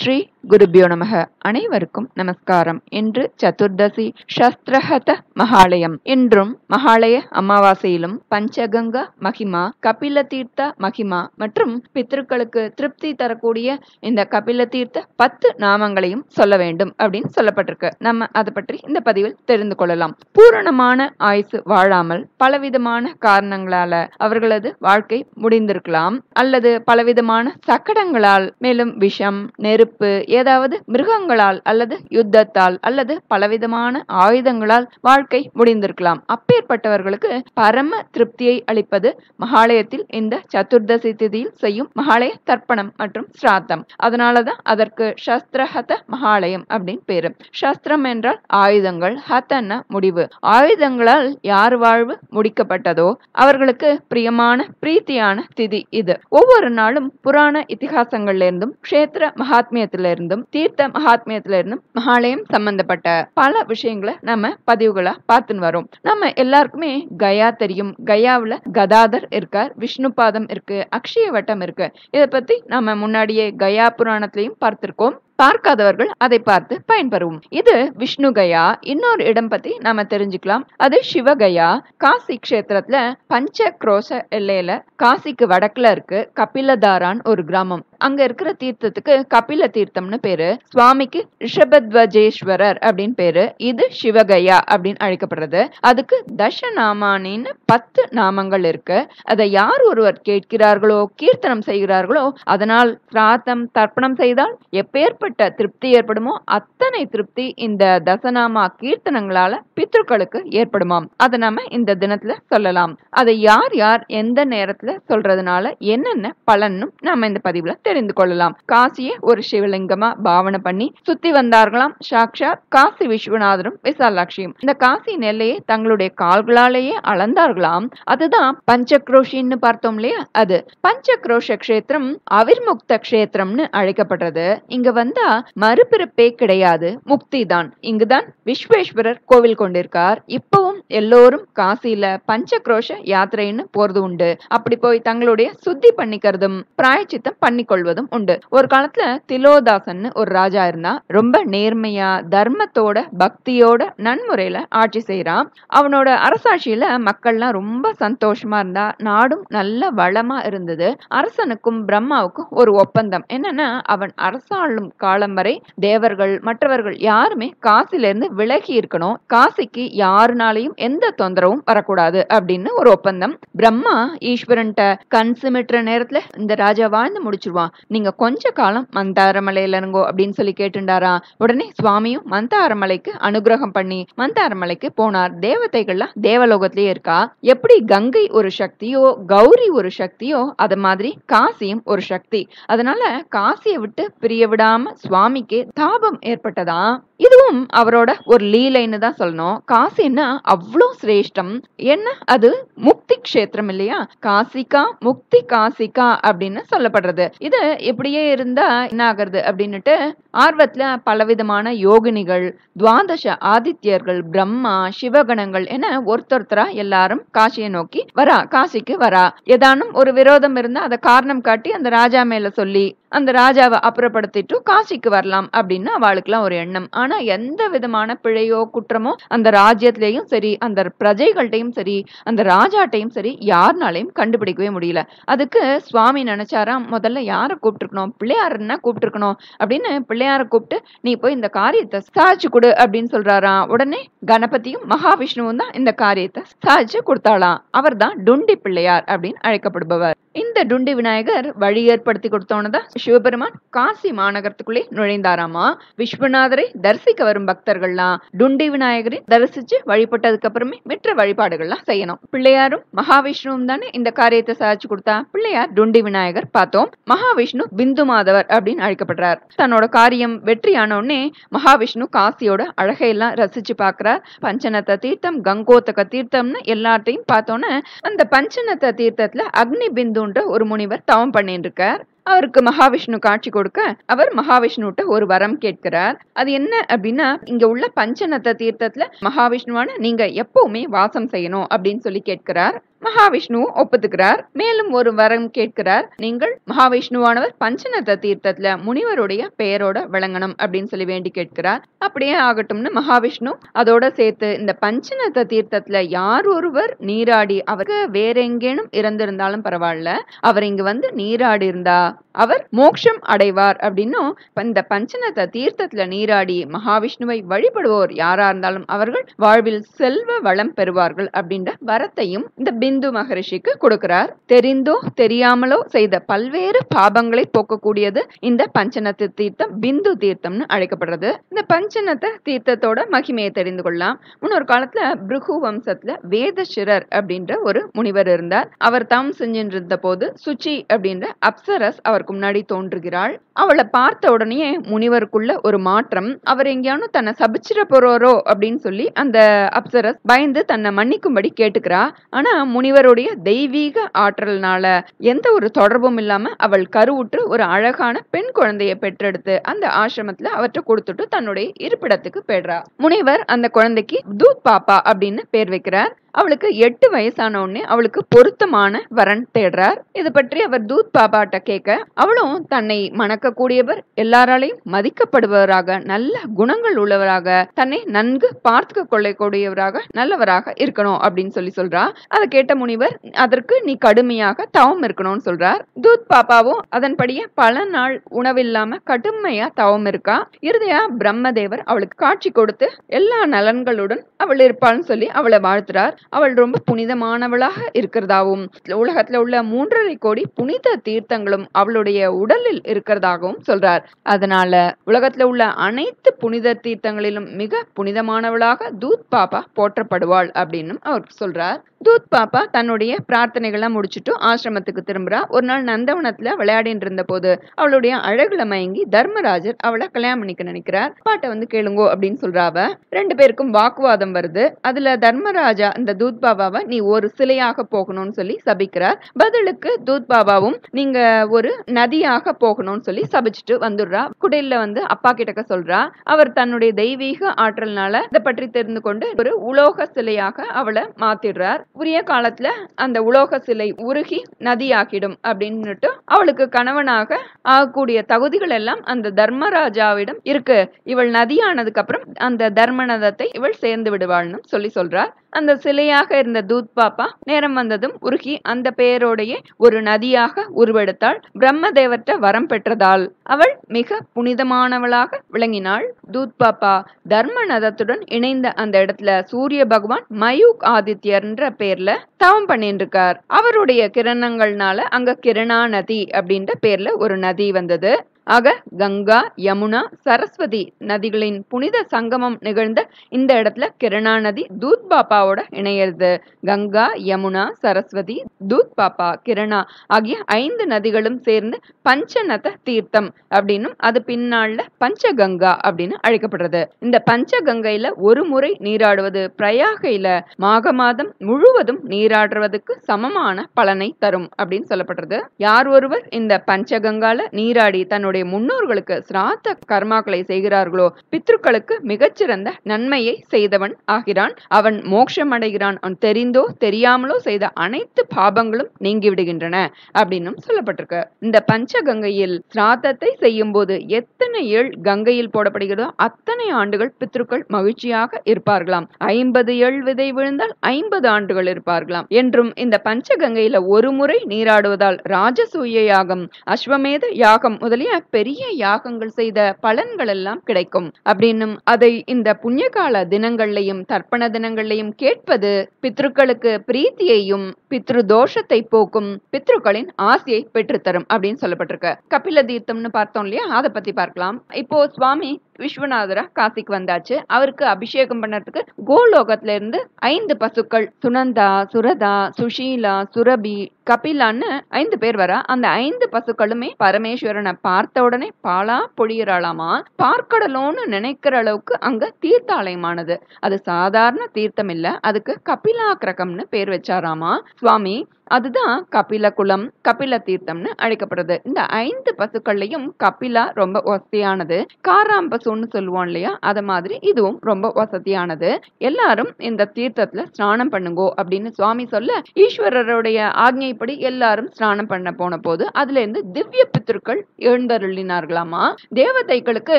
ஸ்ரீ குருபியோ நமக. அனைவருக்கும் நமஸ்காரம். இன்று சதுர்தசி சஸ்திரஹத மகாலயம். இன்றும் மகாலய அமாவாசையிலும் பஞ்சகங்க மகிமா, கபில தீர்த்த மகிமா மற்றும் பித்ருக்களுக்கு திருப்தி தரக்கூடிய இந்த கபில தீர்த்த 10 நாமங்களையும் சொல்ல வேண்டும் அப்படின்னு சொல்லப்பட்டிருக்கு. நம்ம அதை பற்றி இந்த பதிவில் தெரிந்து கொள்ளலாம். பூரணமான ஆயுசு வாழாமல் பலவிதமான காரணங்களால அவர்களது வாழ்க்கை முடிந்திருக்கலாம், அல்லது பலவிதமான சக்கடங்களால், மேலும் விஷம், நெருப்பு, ஏதாவது மிருகங்களால் அல்லது யுத்தத்தால் அல்லது பலவிதமான ஆயுதங்களால் வாழ்க்கை முடிந்திருக்கலாம். அப்பேற்பட்டவர்களுக்கு பரம திருப்தியை அளிப்பது மகாலயத்தில் இந்த சதுர்தசி திதியில் செய்யும் மகாலய தர்ப்பணம் மற்றும் ஸ்ராத்தம். அதனாலதான் அதற்கு சஸ்திரஹத மகாலயம் அப்படின்னு பேரு. சஸ்திரம் என்றால் ஆயுதங்கள், ஹதன முடிவு. ஆயுதங்களால் யார் வாழ்வு முடிக்கப்பட்டதோ அவர்களுக்கு பிரியமான பிரீத்தியான திதி இது. ஒவ்வொரு நாளும் புராண இதிகாசங்கள்ல இருந்தும் க்ஷேத்திர மகாத்மியத்திலிருந்தும் தீர்த்த மகாத்மியத்திலிருந்தும் மகாலயம் சம்பந்தப்பட்ட பல விஷயங்களை நம்ம பதிவுகளா பார்த்துன்னு வரோம். நம்ம எல்லாருக்குமே கயா தெரியும். கயாவுல கதாதர் இருக்கார், விஷ்ணுபாதம் இருக்கு, அக்ஷய வட்டம் இருக்கு. இதை பத்தி நம்ம முன்னாடியே கயா புராணத்திலையும் பார்த்திருக்கோம். பார்க்காதவர்கள் அதை பார்த்து பயன்பெறும். இது விஷ்ணு கயா. இன்னொரு இடம் பத்தி நாம தெரிஞ்சுக்கலாம். அது சிவகயா. காசி கஷேத்திரத்துல பஞ்ச குரோஷ எல்லையில காசிக்கு வடக்குல இருக்கு கபிலதாரான் ஒரு கிராமம். அங்க இருக்கிற தீர்த்தத்துக்கு கபில தீர்த்தம்னு பேரு. சுவாமிக்கு ரிஷபத்வஜேஸ்வரர் அப்படின்னு பேரு. இது சிவகயா அப்படின்னு அழைக்கப்படுறது. அதுக்கு தசநாமானின்னு 10 நாமங்கள் இருக்கு. அதை யார் ஒருவர் கேட்கிறார்களோ, கீர்த்தனம் செய்கிறார்களோ, அதனால் பிராத்தம் தர்ப்பணம் செய்தால் எப்பேற்பட்ட திருப்தி ஏற்படுமோ அத்தனை திருப்தி இந்த தசநாமா கீர்த்தனங்களால பித்ருக்களுக்கு ஏற்படுமாம். அதை நாம இந்த தினத்துல சொல்லலாம். அதை யார் யார் எந்த நேரத்துல சொல்றதுனால என்னென்ன பலனும் நாம இந்த பதிவுல தெரிந்து கொள்ளலாம். காசியை ஒரு சிவலிங்கமா பாவனை பண்ணி சுத்தி வந்தார்களாம் சாக்ஷாத் காசி விஸ்வநாதரும் விசாலாட்சியும். இந்த காசி நெல்லையை தங்களுடைய கால்களாலேயே அளந்தார்களாம். அதுதான் பஞ்சக்ரோஷின்னு பார்த்தோம் இல்லையா, அது பஞ்சக்ரோஷ கஷேத்திரம் அவிர்முக்த கஷேத்திரம்னு அழைக்கப்படுறது. இங்க வந்தா மறுபிறப்பே கிடையாது, முக்தி தான். இங்குதான் விஸ்வேஸ்வரர் கோவில் கொண்டிருக்கார். இப்பவும் எல்லோரும் காசியில பஞ்சக்ரோஷ யாத்திரைன்னு போறது உண்டு. அப்படி போய் தங்களுடைய சுத்தி பண்ணிக்கிறதும் பிராயச்சித்தம் பண்ணிக்கொள்வதும் உண்டு. ஒரு காலத்துல திலோதாசன் ஒரு ராஜா இருந்தா. ரொம்ப நேர்மையா தர்மத்தோட பக்தியோட நன்முறையில ஆட்சி செய்யறான். அவனோட அரசாட்சியில மக்கள்லாம் ரொம்ப சந்தோஷமா இருந்தா. நாடும் நல்ல வளமா இருந்தது. அரசனுக்கும் பிரம்மாவுக்கும் ஒரு ஒப்பந்தம் என்னன்னா, அவன் அரசாளும் காலம் வரை தேவர்கள் மற்றவர்கள் யாருமே காசில இருந்து விலகி இருக்கணும், காசிக்கு யாருனாலையும் எந்த தொந்தரவும் வரக்கூடாது அப்படின்னு ஒரு ஒப்பந்தம். பிரம்மா ஈஸ்வரன்ட்ட கண் சிமிட்டுற நேரத்துல இந்த ராஜா வாழ்ந்து முடிச்சிருவான், நீங்க கொஞ்ச காலம் மந்தாரமலையில இருங்கோ அப்படின்னு சொல்லி கேட்டுண்டாரா. உடனே சுவாமியும் மந்தாரமலைக்கு அனுகிரகம் பண்ணி மந்தாரமலைக்கு போனார். தேவதைகள்லாம் தேவலோகத்திலேயே இருக்கா. எப்படி கங்கை ஒரு சக்தியோ கௌரி ஒரு சக்தியோ அது மாதிரி காசியும் ஒரு சக்தி. அதனால காசியை விட்டு பிரிய விடாம சுவாமிக்கு தாபம் ஏற்பட்டதா. இதுவும் அவரோட ஒரு லீலைன்னு தான் சொல்லணும். காசின்னா அவ்வளோ சிரேஷ்டம். என்ன அது முக்தி கஷேத்திரம் இல்லையா, காசிகா முக்தி காசிகா அப்படின்னு சொல்லப்படுறது. இது இப்படியே இருந்தா என்ன ஆகுறது அப்படின்னுட்டு ஆர்வத்துல பலவிதமான யோகினிகள், துவாதச ஆதித்யர்கள், பிரம்மா, சிவகணங்கள் என ஒருத்தொருத்தரா எல்லாரும் காசியை நோக்கி வரா, காசிக்கு வரா. ஏதானும் ஒரு விரோதம் இருந்தா அதை காரணம் காட்டி அந்த ராஜா மேல சொல்லி அந்த ராஜாவை அப்புறப்படுத்திட்டு காசிக்கு வரலாம் அப்படின்னு அவளுக்குலாம் ஒரு எண்ணம். ஆனா எந்த விதமான பிழையோ குற்றமோ அந்த ராஜ்யத்திலையும் சரி அந்த பிரஜைகள்டையும் சரி அந்த ராஜாட்டையும் சரி யாருனாலையும் கண்டுபிடிக்கவே முடியல. அதுக்கு சுவாமி நினைச்சாராம், முதல்ல யாரை கூப்பிட்டுருக்கணும், பிள்ளையாருன்னா கூப்பிட்டுருக்கணும் அப்படின்னு பிள்ளையார கூப்பிட்டு நீ போய் இந்த காரியத்தை சாதிச்சு கொடு அப்படின்னு சொல்றாராம். உடனே கணபதியும் மகாவிஷ்ணுவும் தான் இந்த காரியத்தை சாதிச்சு கொடுத்தாளாம். அவர் தான் டுண்டி பிள்ளையார் அப்படின்னு அழைக்கப்படுபவர். இந்த டுண்டி விநாயகர் வழி ஏற்படுத்தி கொடுத்தோன்னதான் சிவபெருமான் காசி மாநகரத்துக்குள்ளே நுழைந்தாராமா. விஸ்வநாதரை தரிசிக்க வரும் பக்தர்கள்லாம் டுண்டி விநாயகரை தரிசிச்சு வழிபட்டதுக்கு அப்புறமே மற்ற வழிபாடுகள்லாம் செய்யணும். பிள்ளையாரும் மகாவிஷ்ணுவும் தானே இந்த காரியத்தை சாதிச்சு கொடுத்தா. பிள்ளையார் டுண்டி விநாயகர் பார்த்தோம். மகாவிஷ்ணு பிந்து மாதவர் அப்படின்னு அழைக்கப்படுறார். தன்னோட காரியம் வெற்றியான உடனே மகாவிஷ்ணு காசியோட அழகையெல்லாம் ரசிச்சு பாக்குறார். பஞ்சநத்த தீர்த்தம், கங்கோதக தீர்த்தம்னு எல்லாத்தையும் பார்த்தோன்னே அந்த பஞ்சநத்த தீர்த்தத்துல அக்னி பிந்துன்ற ஒரு முனிவர் தவம் பண்ணிட்டு இருக்கார். அவருக்கு மகாவிஷ்ணு காட்சி கொடுக்க அவர் மகாவிஷ்ணுட்ட ஒரு வரம் கேட்கிறார். அது என்ன அப்படின்னா, இங்க உள்ள பஞ்சநத்த தீர்த்தத்துல மகாவிஷ்ணுவான நீங்க எப்பவுமே வாசம் செய்யணும் அப்படின்னு சொல்லி கேட்கிறார். மகாவிஷ்ணுவும் ஒப்புத்துக்கிறார். மேலும் ஒரு வரம் கேட்கிறார். நீங்கள் மகாவிஷ்ணுவானவர் பஞ்சநத தீர்த்தத்துல முனிவருடைய பெயரோட விளங்கணும் அப்படின்னு சொல்லி வேண்டி கேட்கிறார். அப்படியே ஆகட்டும்னு மகாவிஷ்ணு அதோட சேர்த்து இந்த பஞ்சநத தீர்த்தத்துல யார் ஒருவர் நீராடி அவருக்கு வேற எங்கேனும் இறந்திருந்தாலும் பரவாயில்ல, அவர் இங்க வந்து நீராடி இருந்தா அவர் மோட்சம் அடைவார் அப்படின்னும், இந்த பஞ்சநத தீர்த்தத்துல நீராடி மகாவிஷ்ணுவை வழிபடுவோர் யாரா இருந்தாலும் அவர்கள் வாழ்வில் செல்வ வளம் பெறுவார்கள் அப்படின்ற வரத்தையும் இந்த பிந்து மகரிஷிக்கு கொடுக்கிறார். தெரிந்தோ தெரியாமலோ செய்த பல்வேறு பாபங்களை போக்கக்கூடியது இந்த பஞ்சநத தீர்த்தம், பிந்து தீர்த்தம்னு அழைக்கப்படுறது. இந்த பஞ்சநத தீர்த்தத்தோட மகிமையை தெரிந்து கொள்ளலாம். முன்னொரு காலத்துல பிருகு வம்சத்துல வேதசிரர் அப்படின்ற ஒரு முனிவர் இருந்தார். அவர் தவம் செஞ்சிருந்த போது சுச்சி அப்படின்ற அப்சரஸ் அவருக்கு முன்னாடி தோன்றுகிறாள். அவளை பார்த்த உடனே முனிவருக்குள்ள ஒரு மாற்றம். அவர் எங்கேயானும் தன்னை சபிச்சிட போறாரோ அப்படின்னு சொல்லி அந்த அப்சரஸ் பயந்து தன்னை மன்னிக்கும்படி கேட்டுக்கிறா. ஆனா முனிவருடைய தெய்வீக ஆற்றல்னால எந்த ஒரு தொடர்பும் இல்லாம அவள் கருவுற்று ஒரு அழகான பெண் குழந்தையை பெற்றெடுத்து அந்த ஆசிரமத்துல அவற்றை கொடுத்துட்டு தன்னுடைய இருப்பிடத்துக்கு போயிடுறா. முனிவர் அந்த குழந்தைக்கு தூத் பாப்பா அப்படின்னு பேர் வைக்கிறார். அவளுக்கு 8 வயசான உடனே அவளுக்கு பொருத்தமான வரன் தேடுறார். இது பற்றி அவர் தூத் பாபாட்ட கேட்க, அவளும் தன்னை மணக்கக்கூடியவர், எல்லாராலையும் மதிக்கப்படுபவராக, நல்ல குணங்கள் உள்ளவராக, தன்னை நன்கு பார்த்து கொள்ளக்கூடியவராக, நல்லவராக இருக்கணும் அப்படின்னு சொல்றா. அதை கேட்ட முனிவர், அதற்கு நீ கடுமையாக தவம் இருக்கணும்னு சொல்றார். தூத் பாப்பாவும் அதன்படியே பல நாள் உணவில்லாம கடுமையா தவம் இருக்கா. இறுதியா பிரம்மதேவர் அவளுக்கு காட்சி கொடுத்து எல்லா நலன்களுடன் அவள் இருப்பாள்னு சொல்லி அவளை வாழ்த்துறார். அவள் ரொம்ப புனிதமானவளாக இருக்கிறதாவும், உலகத்துல உள்ள 3.5 கோடி புனித தீர்த்தங்களும் அவளுடைய உடலில் இருக்கிறதாகவும் சொல்றார். அதனால உலகத்துல உள்ள அனைத்து புனித தீர்த்தங்களிலும் மிக புனிதமானவளாக தூத் பாப்பா போற்றப்படுவாள் அப்படின்னு அவர் சொல்றார். தூத் பாப்பா தன்னுடைய பிரார்த்தனைகள்லாம் முடிச்சுட்டு ஆசிரமத்துக்கு திரும்புறா. ஒரு நாள் நந்தவனத்துல விளையாடிட்டு இருந்த போது அவளுடைய அழகுல மயங்கி தர்மராஜர் அவளை கல்யாணம் பண்ணிக்க நினைக்கிறார். பாட்டை வந்து கேளுங்கோ அப்படின்னு சொல்றாவ. 2 பேருக்கும் வாக்குவாதம் வருது. அதுல தர்மராஜா இந்த தூத் பாபாவை நீ ஒரு சிலையாக போகணும்னு சொல்லி சபிக்கிறார். பதிலுக்கு தூத் பாபாவும் நீங்க ஒரு நதியாக போகணும்னு சொல்லி சபிச்சுட்டு வந்துடுறா. குடில்ல வந்து அப்பா கிட்டக்க சொல்றா. அவர் தன்னுடைய தெய்வீக ஆற்றல்னால இதை பற்றி தெரிந்து கொண்டு ஒரு உலோக சிலையாக அவளை மாத்திடுறார். உரிய காலத்துல அந்த உலோக சிலை உருகி நதியாக்கிடும் அப்படின்னுட்டு அவளுக்கு கணவனாக ஆகக்கூடிய தகுதிகள் எல்லாம் அந்த தர்மராஜாவிடம் இருக்கு. இவள் நதியானதுக்கு அப்புறம் அந்த தர்மநதத்தை இவள் சேர்ந்து விடுவாள்னு சொல்றார். அந்த சிலையாக இருந்த தூத் பாப்பா நேரம் வந்ததும் உருகி அந்த பெயரோடைய ஒரு நதியாக உருவெடுத்தாள். பிரம்மதேவர்ட்ட வரம் பெற்றதால் அவள் மிக புனிதமானவளாக விளங்கினாள். தூத் பாப்பா தர்மநதத்துடன் இணைந்த அந்த இடத்துல சூரிய பகவான் மயூக் ஆதித்யர்ன்ற பேர்ல தவம் பண்ணிட்டு இருக்கார். அவருடைய கிரணங்கள்னால அங்க கிரணா நதி அப்படின்ற பேர்ல ஒரு நதி வந்தது. ஆக கங்கா, யமுனா, சரஸ்வதி நதிகளின் புனித சங்கமம் நிகழ்ந்த இந்த இடத்துல கிரணா நதி தூத் பாப்பாவோட இணையிறது. கங்கா, யமுனா, சரஸ்வதி, தூத் பாப்பா, கிரணா ஆகிய 5 நதிகளும் சேர்ந்து பஞ்சநத தீர்த்தம் அப்படின்னும் அது பின்னால பஞ்சகங்கா அப்படின்னு அழைக்கப்படுறது. இந்த பஞ்சகங்கையில ஒரு முறை நீராடுவது பிரயாகையில மாக மாதம் முழுவதும் நீராடுவதற்கு சமமான பலனை தரும் அப்படின்னு சொல்லப்படுறது. யார் ஒருவர் இந்த பஞ்சகங்கால நீராடி தன்னுடைய முன்னோர்களுக்கு சிராத்த கர்மாக்களை செய்கிறார்களோ பித்ருக்களுக்கு மிகச்சிறந்த நன்மையை செய்தவன் ஆகிறான். அவன் மோட்சம் அடைகிறான். அவன் தெரிந்தோ தெரியாமலோ செய்த அனைத்து பாபங்களும் நீங்கிவிடுகின்றன அப்படின்னு சொல்லப்பட்டிருக்கு. இந்த பஞ்சகங்கையில் சிராத்தத்தை செய்யும் போது எத்தனை ஏழ் கங்கையில் போடப்படுகிறதோ அத்தனை ஆண்டுகள் பித்ருக்கள் மகிழ்ச்சியாக இருப்பார்களாம். 50 எள் விதை விழுந்தால் 50 ஆண்டுகள் இருப்பார்களாம் என்றும் இந்த பஞ்சகங்கையில ஒரு முறை நீராடுவதால் ராஜசூய யாகம், அஸ்வமேத யாகம் முதலிய பெரிய யாகங்கள் செய்த பலன்கள் எல்லாம் கிடைக்கும் அப்படின்னும், அதை இந்த புண்ணியகால தினங்கள்லையும் தர்ப்பண தினங்கள்லையும் கேட்பது பித்ருக்களுக்கு பிரீத்தியையும் பித்ரு தோஷத்தை போக்கும், பித்ருக்களின் ஆசையை பெற்றுத்தரும் அப்படின்னு சொல்லப்பட்டிருக்கு. கபில தீர்த்தம்னு பார்த்தோம் இல்லையா, அதை பத்தி பார்க்கலாம். இப்போ சுவாமி விஸ்வநாதரா காசிக்கு வந்தாச்சு. அவருக்கு அபிஷேகம் பண்ணறதுக்கு கோலோகத்துல இருந்து 5 பசுக்கள் சுனந்தா, சுரதா, சுஷீலா, சுரபி, கபிலான்னு 5 பேர் வரா. அந்த 5 பசுக்களுமே பரமேஸ்வரனை பார்த்த உடனே பாலா பொழியறாளாமா. பார்க்கடலோன்னு நினைக்கிற அளவுக்கு அங்க தீர்த்தாலயமானது. அது சாதாரண தீர்த்தம் இல்ல, அதுக்கு கபிலாக்கிரகம்னு பேர் வச்சாராமா சுவாமி. அதுதான் கபில குலம், கபில தீர்த்தம்னு அழைக்கப்படுறது. இந்த 5 பசுக்கள்லையும் கபிலா ரொம்ப வசதியானது. காராம் பசு வாஸ்துன்னு சொல்லுவோம் இல்லையா, அத மாதிரி இதுவும் ரொம்ப வசதியானது. எல்லாரும் இந்த தீர்த்தத்துல ஸ்நானம் பண்ணுங்கோ அப்படின்னு சுவாமி சொல்ல, ஈஸ்வரருடைய ஆக்ஞைப்படி எல்லாரும் ஸ்நானம் பண்ண போன போது அதுல இருந்து திவ்ய பித்ருக்கள் எழுந்தருளினார்களாமா. தேவதைகளுக்கு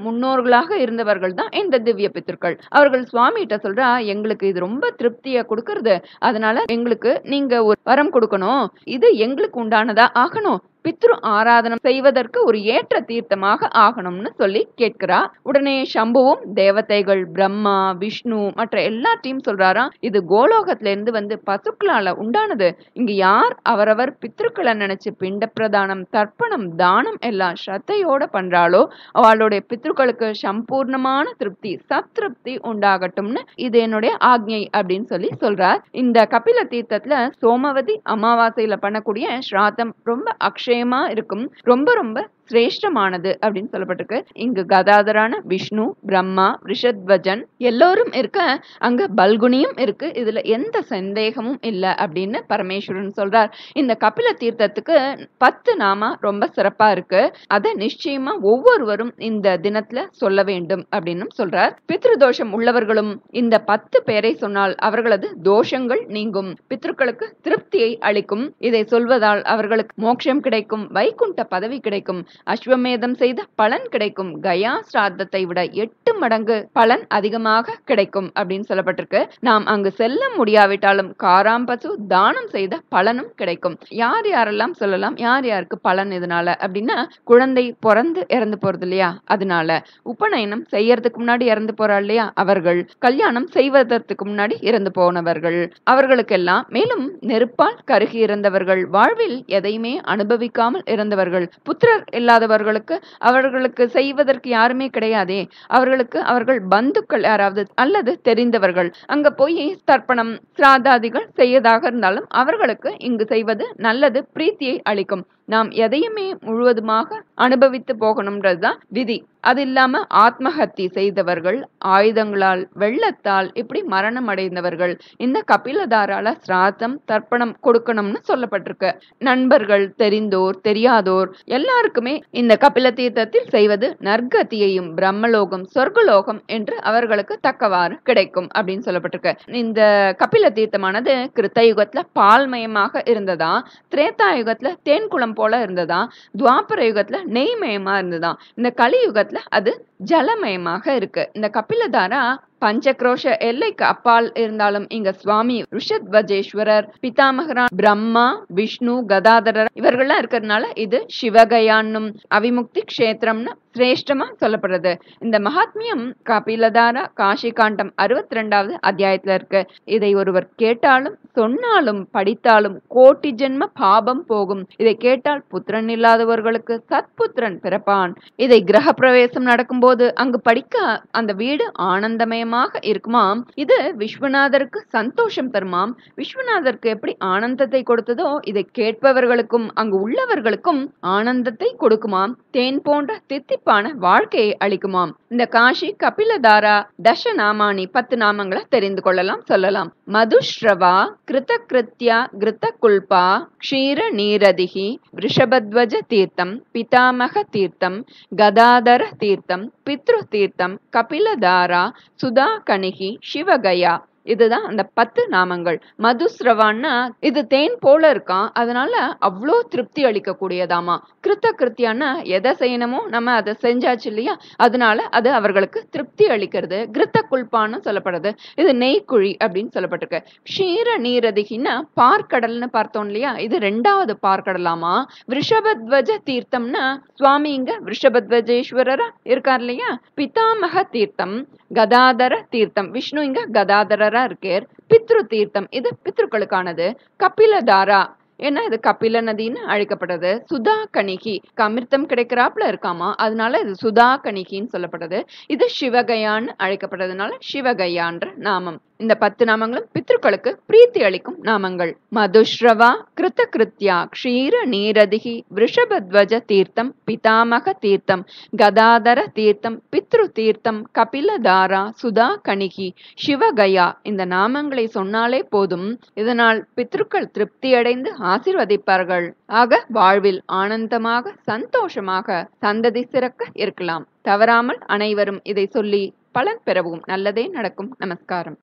முன்னோர்களாக இருந்தவர்கள் தான் இந்த திவ்ய பித்ருக்கள். அவர்கள் சுவாமிகிட்ட சொல்றா, எங்களுக்கு இது ரொம்ப திருப்தியை கொடுக்கறது, அதனால எங்களுக்கு நீங்க ஒரு வரம் கொடுக்கணும், இது எங்களுக்கு உண்டானதா ஆகணும், பித்ரு ஆராதனம் செய்வதற்கு ஒரு ஏற்ற தீர்த்தமாக ஆகணும்னு சொல்லி கேட்கிறா. உடனே சம்புவும் தேவதைகள் பிரம்மா விஷ்ணு மற்ற எல்லாத்தையும் சொல்றாராம், இது கோலோகத்துல இருந்து வந்து பசுக்களால உண்டானது, இங்க யார் அவரவர் பித்ருக்களை நினைச்சு பிண்ட பிரதானம் தர்ப்பணம் தானம் எல்லாம் ஸ்ரத்தையோட பண்றாளோ அவளுடைய பித்ருக்களுக்கு சம்பூர்ணமான திருப்தி சத்ருப்தி உண்டாகட்டும்னு இது என்னுடைய ஆக்ஞை அப்படின்னு சொல்லி சொல்றார். இந்த கபில தீர்த்தத்துல சோமவதி அமாவாசையில பண்ணக்கூடிய ஸ்ராத்தம் ரொம்ப அக்ஷயமா இருக்கும், ரொம்ப ரொம்ப சிரேஷ்டமானது அப்படின்னு சொல்லப்பட்டிருக்கு. இங்கு கதாதரான விஷ்ணு பிரம்மா ரிஷத்வஜன் எல்லோரும் இருக்க, அங்க பல்குனியும் இருக்கு, இதுல எந்த சந்தேகமும் இல்ல அப்படின்னு பரமேஸ்வரன் சொல்றார். இந்த கபில தீர்த்தத்துக்கு 10 நாமா ரொம்ப சிறப்பா இருக்கு, அத நிச்சயமா ஒவ்வொருவரும் இந்த தினத்துல சொல்ல வேண்டும் அப்படின்னு சொல்றார். பித்ருதோஷம் உள்ளவர்களும் இந்த 10 பேரை சொன்னால் அவர்களது தோஷங்கள் நீங்கும், பித்ருக்களுக்கு திருப்தியை அளிக்கும், இதை சொல்வதால் அவர்களுக்கு மோட்சம் கிடைக்கும், வைகுண்ட பதவி கிடைக்கும், அஸ்வமேதம் செய்த பலன் கிடைக்கும், கயா ஸ்ராத்தத்தை விட 8 மடங்கு பலன் அதிகமாக கிடைக்கும் அப்படின்னு சொல்லப்பட்டிருக்கு. நாம் அங்கு செல்ல முடியாவிட்டாலும் காராம்பசு தானம் செய்த பலனும் கிடைக்கும். யார் யாரெல்லாம் சொல்லலாம், யார் யாருக்கு பலன் இதனால அப்படின்னா, குழந்தை பிறந்து இறந்து போறது இல்லையா, அதனால உபநயனம் செய்யறதுக்கு முன்னாடி இறந்து போறா இல்லையா அவர்கள், கல்யாணம் செய்வதற்கு முன்னாடி இறந்து போனவர்கள் அவர்களுக்கெல்லாம், மேலும் நெருப்பால் கருகி இறந்தவர்கள், வாழ்வில் எதையுமே அனுபவிக்காமல் இறந்தவர்கள், புத்திரர் இல்லாதவர்களுக்கு அவர்களுக்கு செய்வதற்கு யாருமே கிடையாதே, அவர்களுக்கு அவர்கள் பந்துக்கள் யாராவது அல்லது தெரிந்தவர்கள் அங்க போய் தர்ப்பணம் சிராதாதிகள் செய்யதாக இருந்தாலும் அவர்களுக்கு இங்கு செய்வது நல்லது, பிரீத்தியை அளிக்கும். நாம் எதையுமே முழுவதுமாக அனுபவித்து போகணும்ன்றதுதான் விதி. அது இல்லாம ஆத்மஹத்தி செய்தவர்கள், ஆயுதங்களால் வெள்ளத்தால் இப்படி மரணம் அடைந்தவர்கள் இந்த கபிலதாரால சிராத்தம் தர்ப்பணம் கொடுக்கணும்னு சொல்லப்பட்டிருக்கு. நண்பர்கள் தெரிந்தோர் தெரியாதோர் எல்லாருக்குமே இந்த கபில தீர்த்தத்தில் செய்வது நற்கதியையும் பிரம்மலோகம் சொர்க்கலோகம் என்று அவர்களுக்கு தக்கவாறு கிடைக்கும் அப்படின்னு சொல்லப்பட்டிருக்கு. இந்த கபில தீர்த்தமானது கிருத்தயுகத்துல பால்மயமாக இருந்ததா, திரேதாயுகத்துல தேன்குளம் போல இருந்ததா, துவாபர யுகத்துல நெய்மயமா இருந்ததா, இந்த கலியுகத்துல அது ஜலமயமாக இருக்கு. இந்த கபிலதாரா பஞ்சக்ரோஷ எல்லைக்கு அப்பால் இருந்தாலும் இங்க சுவாமி ரிஷத்வஜேஸ்வரர் பிதாமகரான் பிரம்மா விஷ்ணு கதாதரர் இவர்கள்லாம் இருக்கிறதுனால இது சிவகயான்னும் அவிமுக்தி கஷேத்திரம்னு சிரேஷ்டமா சொல்லப்படுறது. இந்த மகாத்மியம் கபிலதாரா காஷிகாண்டம் 62வது அத்தியாயத்துல இருக்கு. இதை ஒருவர் கேட்டாலும் சொன்னாலும் படித்தாலும் கோட்டி ஜென்ம பாபம் போகும். இதை கேட்டால் புத்திரன் இல்லாதவர்களுக்கு சத்புத்திரன் பிறப்பான். இதை கிரக பிரவேசம் நடக்கும்போது அங்கு படிக்க அந்த வீடு ஆனந்தமயமாக இருக்குமாம். இது விஸ்வநாதருக்கு சந்தோஷம் தருமாம். விஸ்வநாதருக்கு எப்படி ஆனந்தத்தை கொடுத்ததோ இதை கேட்பவர்களுக்கும் அங்கு உள்ளவர்களுக்கும் ஆனந்தத்தை கொடுக்குமாம். தேன் போன்ற தித்திப்பான வாழ்க்கையை அளிக்குமாம். இந்த காஷி கபிலதாரா தச நாமானி 10 நாமங்களை தெரிந்து கொள்ளலாம், சொல்லலாம். மதுஸ்ரவா கிருதகிருத்யா கிருதகுல்பா க்ஷீர நீரதிகி ரிஷபத்வஜ தீர்த்தம் பிதாமக தீர்த்தம் கதாதர தீர்த்தம் பித்ரு தீர்த்தம் கபிலதாரா சுதா கணிகி சிவகயா. இதுதான் அந்த 10 நாமங்கள். மதுஸ்ரவான்னா இது தேன் போல இருக்கான், அதனால அவ்வளோ திருப்தி அளிக்க கூடியதாமா. கிருத்த கிருத்தியான்னா எதை செய்யணுமோ நம்ம அதை செஞ்சாச்சு இல்லையா, அதனால அது அவர்களுக்கு திருப்தி அளிக்கிறது. கிருத்த குல்பான்னு சொல்லப்படுது, இது நெய்க்குழி அப்படின்னு சொல்லப்பட்டிருக்கு. க்ஷீர நீரதிகின்னா பார்க்கடல்னு பார்த்தோம் இல்லையா, இது 2வது பார்க்கடலாமா. ரிஷபத்வஜ தீர்த்தம்னா சுவாமி இங்க ரிஷபத்வஜேஸ்வரரா இருக்கார் இல்லையா. பிதாமக தீர்த்தம் கதாதர தீர்த்தம், விஷ்ணு இங்க கதாதரரா இருக்கார். பித்ரு தீர்த்தம் இது பித்ருக்களுக்கானது. கபிலதாரா ஏன்னா இது கபில நதின்னு அழைக்கப்பட்டது. சுதா கணிகி அமிர்தம் கிடைக்கிறாப்புல இருக்காமா, அதனால இது சுதா கணிகின்னு சொல்லப்பட்டது. இது சிவகயான்னு அழைக்கப்பட்டதுனால சிவகயான்ற நாமம். இந்த 10 நாமங்களும் பித்ருக்களுக்கு பிரீத்தி அளிக்கும் நாமங்கள். மதுஸ்ரவா கிருத கிருத்யா க்ஷீர நீரதிகி ரிஷபத்வஜ தீர்த்தம் பிதாமக தீர்த்தம் கதாதர தீர்த்தம் பித்ரு தீர்த்தம் கபிலதாரா சுதா கணிகி சிவகயா. இந்த நாமங்களை சொன்னாலே போதும், இதனால் பித்ருக்கள் திருப்தி அடைந்து ஆசிர்வதிப்பார்கள். ஆக வாழ்வில் ஆனந்தமாக சந்தோஷமாக சந்ததி சிறக்க இருக்கலாம். தவறாமல் அனைவரும் இதை சொல்லி பலன் பெறவும். நல்லதே நடக்கும். நமஸ்காரம்.